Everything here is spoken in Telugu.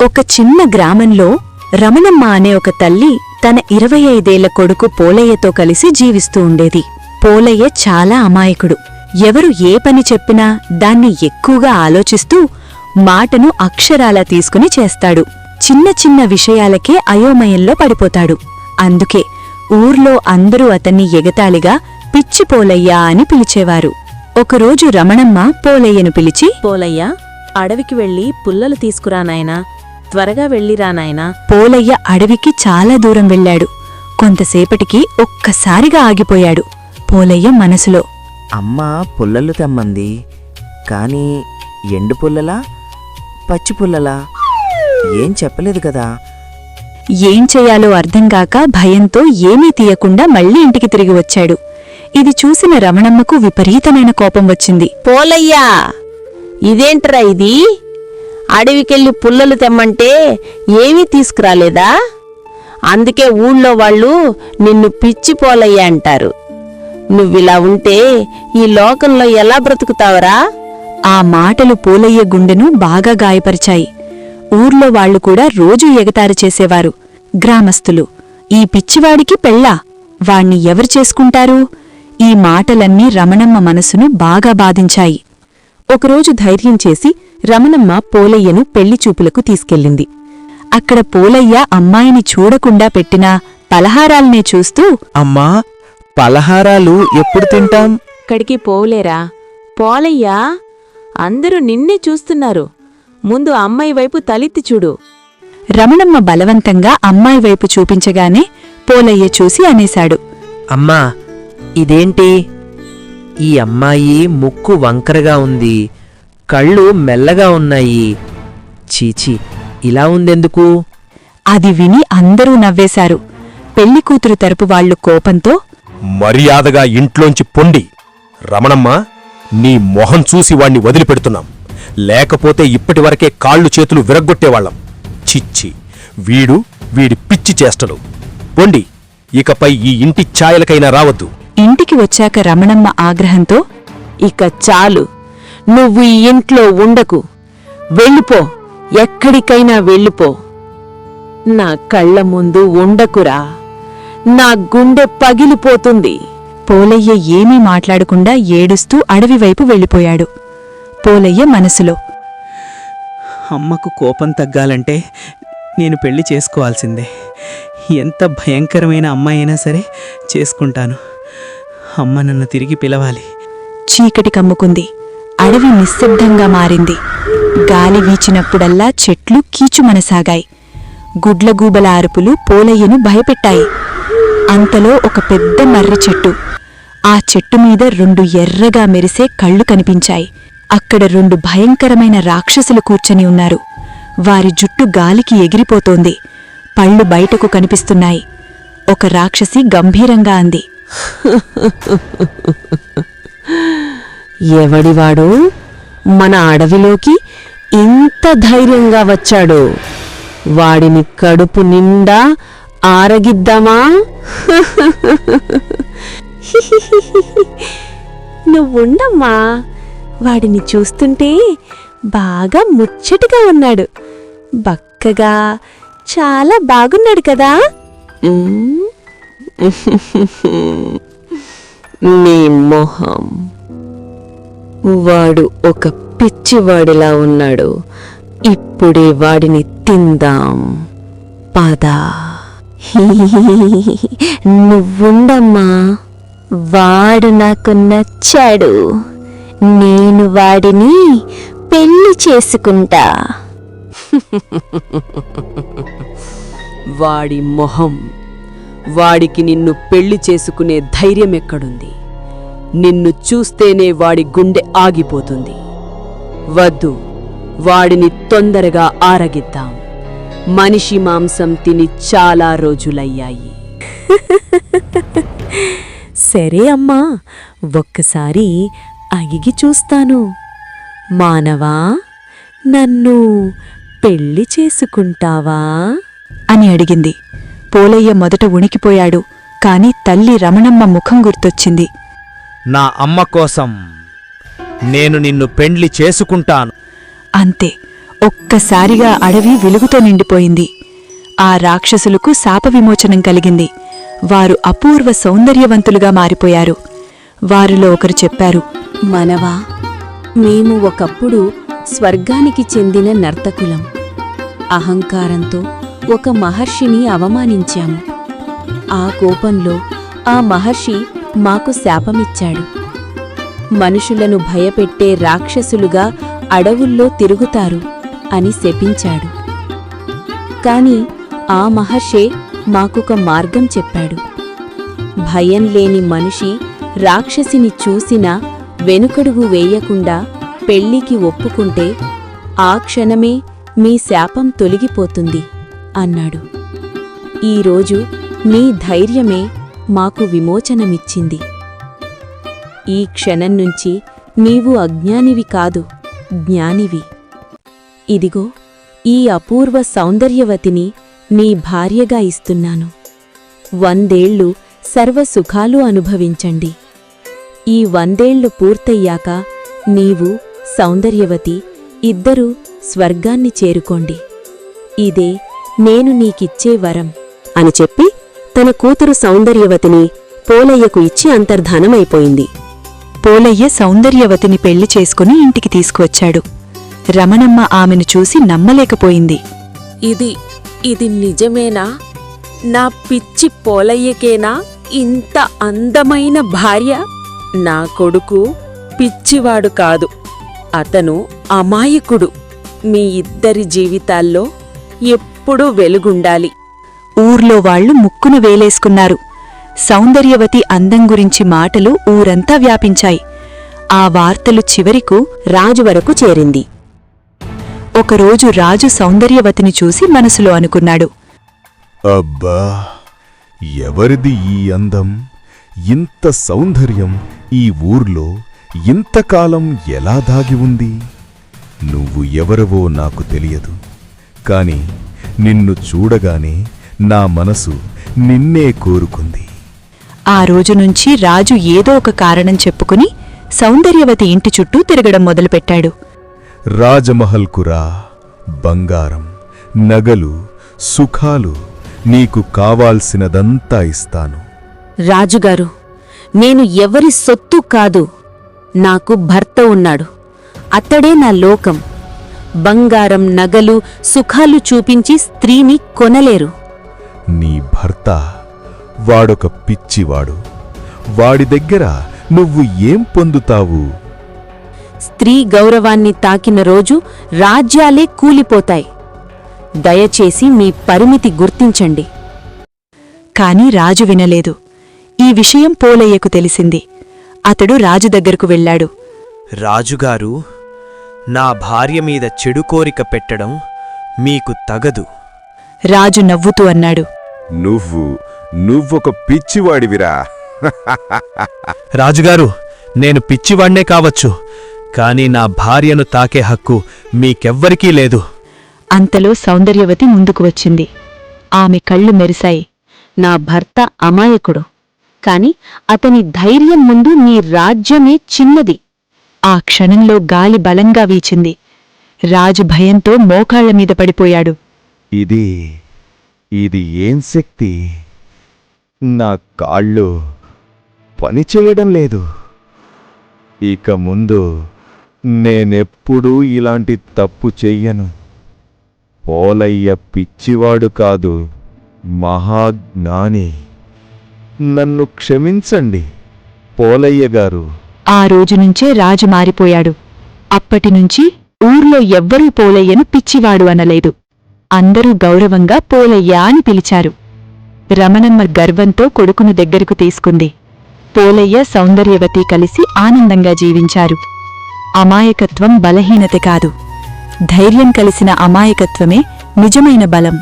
ఒక చిన్న గ్రామంలో రమణమ్మ అనే ఒక తల్లి తన 25 కొడుకు పోలయ్యతో కలిసి జీవిస్తూ ఉండేది. పోలయ్య చాలా అమాయకుడు. ఎవరు ఏ పని చెప్పినా దాన్ని ఎక్కువగా ఆలోచిస్తూ మాటను అక్షరాలా తీసుకుని చేస్తాడు. చిన్న చిన్న విషయాలకే అయోమయంలో పడిపోతాడు. అందుకే ఊర్లో అందరూ అతన్ని ఎగతాళిగా పిచ్చి పోలయ్య అని పిలిచేవారు. ఒకరోజు రమణమ్మ పోలయ్యను పిలిచి, పోలయ్య, అడవికి వెళ్ళి పుల్లలు తీసుకురా నాయనా, త్వరగా వెళ్ళిరా నాయనా. పోలయ్య అడవికి చాలా దూరం వెళ్ళాడు. కొంతసేపటికి ఒక్కసారిగా ఆగిపోయాడు. పోలయ్య మనసులో, అమ్మా పుల్లలు తెమ్మంది, కాని ఎండు పుల్లలా పచ్చి పుల్లలా ఏం చెప్పలేదు కదా. ఏం చెయ్యాలో అర్థంగాక భయంతో ఏమీ తీయకుండా మళ్లీ ఇంటికి తిరిగి వచ్చాడు. ఇది చూసిన రమణమ్మకు విపరీతమైన కోపం వచ్చింది. పోలయ్యా, ఇదేంట్రా ఇది? అడవికెళ్ళి పుల్లలు తెమ్మంటే ఏమీ తీసుకురాలేదా? అందుకే ఊళ్ళో వాళ్ళు నిన్ను పిచ్చి పోలయ్య అంటారు. నువ్విలా ఉంటే ఈ లోకంలో ఎలా బ్రతుకుతావురా? ఆ మాటలు పోలయ్య గుండెను బాగా గాయపరిచాయి. ఊర్లో వాళ్లు కూడా రోజూ ఎగతారు చేసేవారు. గ్రామస్తులు, ఈ పిచ్చివాడికి పెళ్ళా? వాణ్ణి ఎవరు చేసుకుంటారు? ఈ మాటలన్నీ రమణమ్మ మనసును బాగా బాధించాయి. ఒకరోజు ధైర్యం చేసి రమణమ్మ పోలయ్యను పెళ్లిచూపులకు తీసుకెళ్ళింది. అక్కడ పోలయ్య అమ్మాయిని చూడకుండా పెట్టిన పలహారాల్నే చూస్తూ, అమ్మా, పలహారాలు ఎప్పుడు తింటాం? ఇక్కడికి పోలేరా పోలయ్యా, అందరూ నిన్నే చూస్తున్నారు. ముందు అమ్మాయి వైపు తలెత్తి చూడు. రమణమ్మ బలవంతంగా అమ్మాయి వైపు చూపించగానే పోలయ్య చూసి అనేశాడు, అమ్మా, ఇదేంటి? ఈ అమ్మాయి ముక్కు వంకరగా ఉంది, కళ్ళు మెల్లగా ఉన్నాయి. చీచి, ఇలా ఉందెందుకు? అది విని అందరూ నవ్వేశారు. పెళ్లికూతురు తరపు వాళ్లు కోపంతో, మర్యాదగా ఇంట్లోంచి పొండి. రమణమ్మ, నీ మొహం చూసి వాణ్ణి వదిలిపెడుతున్నాం. లేకపోతే ఇప్పటివరకే కాళ్ళు చేతులు విరగ్గొట్టేవాళ్లం. చిచ్చి, వీడి పిచ్చి చేష్టలు. పొండి, ఇకపై ఈ ఇంటి ఛాయలకైనా రావద్దు. ఇంటికి వచ్చాక రమణమ్మ ఆగ్రహంతో, ఇక చాలు, నువ్వు ఈ ఇంట్లో ఉండకు. వెళ్ళిపో, ఎక్కడికైనా వెళ్ళిపో. నా కళ్ళ ముందు ఉండకురా, నా గుండె పగిలిపోతుంది. పోలయ్య ఏమీ మాట్లాడకుండా ఏడుస్తూ అడవివైపు వెళ్ళిపోయాడు. పోలయ్య మనసులో, అమ్మకు కోపం తగ్గాలంటే నేను పెళ్లి చేసుకోవాల్సిందే. ఎంత భయంకరమైన అమ్మాయి అయినా సరే చేసుకుంటాను. అమ్మ నన్ను తిరిగి పిలవాలి. చీకటి కమ్ముకుంది. అడవి నిశ్శబ్దంగా మారింది. గాలి వీచినప్పుడల్లా చెట్లు కీచుమనసాగాయి. గుడ్లగూబల అరుపులు పోలయ్యను భయపెట్టాయి. అంతలో ఒక పెద్ద మర్రి చెట్టు. ఆ చెట్టు మీద 2 ఎర్రగా మెరిసే కళ్ళు కనిపించాయి. అక్కడ 2 భయంకరమైన రాక్షసులు కూర్చొని ఉన్నారు. వారి జుట్టు గాలికి ఎగిరిపోతోంది. పళ్ళు బయటకు కనిపిస్తున్నాయి. ఒక రాక్షసి గంభీరంగా అంది, ఎవడివాడు మన అడవిలోకి ఇంత ధైర్యంగా వచ్చాడు? వాడిని కడుపు నిండా ఆరగిద్దామా? నువ్వుండమ్మా, వాడిని చూస్తుంటే బాగా ముచ్చటగా ఉన్నాడు. బక్కగా చాలా బాగున్నాడు కదా. నీ మొహం, వాడు ఒక పిచ్చివాడిలా ఉన్నాడు. ఇప్పుడే వాడిని తిందాం, పదా. నువ్వుండమ్మా, వాడు నాకు నచ్చాడు. నేను వాడిని పెళ్లి చేసుకుంటా. వాడి మొహం, వాడికి నిన్ను పెళ్లి చేసుకునే ధైర్యం ఎక్కడుంది? నిన్ను చూస్తేనే వాడి గుండె ఆగిపోతుంది. వద్దు, వాడిని తొందరగా ఆరగిద్దాం. మనిషి మాంసం తిని చాలా రోజులయ్యాయి. సరే అమ్మా, ఒక్కసారి అగిగి చూస్తాను. మానవా, నన్ను పెళ్లి చేసుకుంటావా అని అడిగింది. పోలయ్య మొదట ఉణికిపోయాడు. కాని తల్లి రమణమ్మ ముఖం గుర్తొచ్చింది. నా అమ్మ కోసం నేను నిన్ను పెండ్లి చేసుకుంటాను. అంతే ఒక్కసారిగా అడవి వెలుగుతో నిండిపోయింది. ఆ రాక్షసులకు శాప విమోచనం కలిగింది. వారు అపూర్వ సౌందర్యవంతులుగా మారిపోయారు. వారిలో ఒకరు చెప్పారు, మనవా, మేము ఒకప్పుడు స్వర్గానికి చెందిన నర్తకులం. అహంకారంతో ఒక మహర్షిని అవమానించాము. ఆ కోపంలో ఆ మహర్షి మాకు శాపమిచ్చాడు. మనుషులను భయపెట్టే రాక్షసులుగా అడవుల్లో తిరుగుతారు అని శపించాడు. కాని ఆ మహర్షే మాకొక మార్గం చెప్పాడు. భయం లేని మనిషి రాక్షసిని చూసినా వెనుకడుగు వేయకుండా పెళ్లికి ఒప్పుకుంటే ఆ క్షణమే మీ శాపం తొలగిపోతుంది అన్నాడు. ఈరోజు నీ ధైర్యమే మాకు విమోచనమిచ్చింది. ఈ క్షణం నుంచి నీవు అజ్ఞానివి కాదు, జ్ఞానివి. ఇదిగో ఈ అపూర్వ సౌందర్యవతిని నీ భార్యగా ఇస్తున్నాను. 100 ఏళ్ళు సర్వసుఖాలు అనుభవించండి. ఈ 100 ఏళ్ళు పూర్తయ్యాక నీవు, సౌందర్యవతి ఇద్దరూ స్వర్గాన్ని చేరుకోండి. ఇదే నేను నీకిచ్చే వరం అని చెప్పి తన కూతురు సౌందర్యవతిని పోలయ్యకు ఇచ్చి అంతర్ధానమైపోయింది. పోలయ్య సౌందర్యవతిని పెళ్లి చేసుకుని ఇంటికి తీసుకువచ్చాడు. రమణమ్మ ఆమెను చూసి నమ్మలేకపోయింది. ఇది నిజమేనా? నా పిచ్చి పోలయ్యకేనా ఇంత అందమైన భార్య? నా కొడుకు పిచ్చివాడు కాదు, అతను అమాయకుడు. మీ ఇద్దరి జీవితాల్లో ఎప్పుడూ వెలుగుండాలి. ఊర్లో వాళ్లు ముక్కున వేలేసుకున్నారు. సౌందర్యవతి అందం గురించి మాటలు ఊరంతా వ్యాపించాయి. ఆ వార్తలు చివరకు రాజు వరకు చేరింది. ఒకరోజు రాజు సౌందర్యవతిని చూసి మనసులో అనుకున్నాడు, అబ్బా, ఎవరిది ఈ అందం, ఇంత సౌందర్యం ఈ ఊర్లో ఇంతకాలం ఎలా దాగి ఉంది? నువ్వు ఎవరవో నాకు తెలియదు, కాని నిన్ను చూడగానే నా మనసు నిన్నే కోరుకుంది. ఆ రోజు నుంచి రాజు ఏదో ఒక కారణం చెప్పుకుని సౌందర్యవతి ఇంటి చుట్టూ తిరగడం మొదలుపెట్టాడు. రాజమహల్కురా, బంగారం, నగలు, సుఖాలు, నీకు కావాల్సినదంతా ఇస్తాను. రాజుగారు, నేను ఎవరి సొత్తు కాదు. నాకు భర్త ఉన్నాడు. అతడే నా లోకం. బంగారం, నగలు, సుఖాలు చూపించి స్త్రీని కొనలేరు. నీ భర్త వాడొక పిచ్చివాడు. వాడి దగ్గర నువ్వు ఏం పొందుతావు? స్త్రీ గౌరవాన్ని తాకిన రోజు రాజ్యాలే కూలిపోతాయి. దయచేసి మీ పరిమితి గుర్తించండి. కాని రాజు వినలేదు. ఈ విషయం పోలయ్యకు తెలిసింది. అతడు రాజు దగ్గరకు వెళ్ళాడు. రాజుగారు, నా భార్య మీద చెడు కోరిక పెట్టడం మీకు తగదు. రాజు నవ్వుతూ అన్నాడు, నువ్వొక పిచ్చివాడివిరా. రాజుగారు, నేను పిచ్చివాణ్ణే కావచ్చు, కాని నా భార్యను తాకే హక్కు మీకెవ్వరికీ లేదు. అంతలో సౌందర్యవతి ముందుకు వచ్చింది. ఆమె కళ్ళు మెరిశాయి. నా భర్త అమాయకుడు, కాని అతని ధైర్యం ముందు నీ రాజ్యమే చిన్నది. ఆ క్షణంలో గాలి బలంగా వీచింది. రాజు భయంతో మోకాళ్ల మీద పడిపోయాడు. ఇది ఏం శక్తి? నా కాళ్ళు పనిచేయడం లేదు. ఇక ముందు నేనెప్పుడూ ఇలాంటి తప్పు చెయ్యను. పోలయ్య పిచ్చివాడు కాదు, మహాజ్ఞాని. నన్ను క్షమించండి పోలయ్య గారు. ఆ రోజునుంచే రాజు మారిపోయాడు. అప్పటినుంచి ఊర్లో ఎవ్వరూ పోలయ్యను పిచ్చివాడు అనలేదు. అందరూ గౌరవంగా పోలయ్య అని పిలిచారు. రమణమ్మ గర్వంతో కొడుకును దగ్గరకు తీసుకుంది. పోలయ్య, సౌందర్యవతి కలిసి ఆనందంగా జీవించారు. అమాయకత్వం బలహీనత కాదు, ధైర్యం కలిసిన అమాయకత్వమే నిజమైన బలం.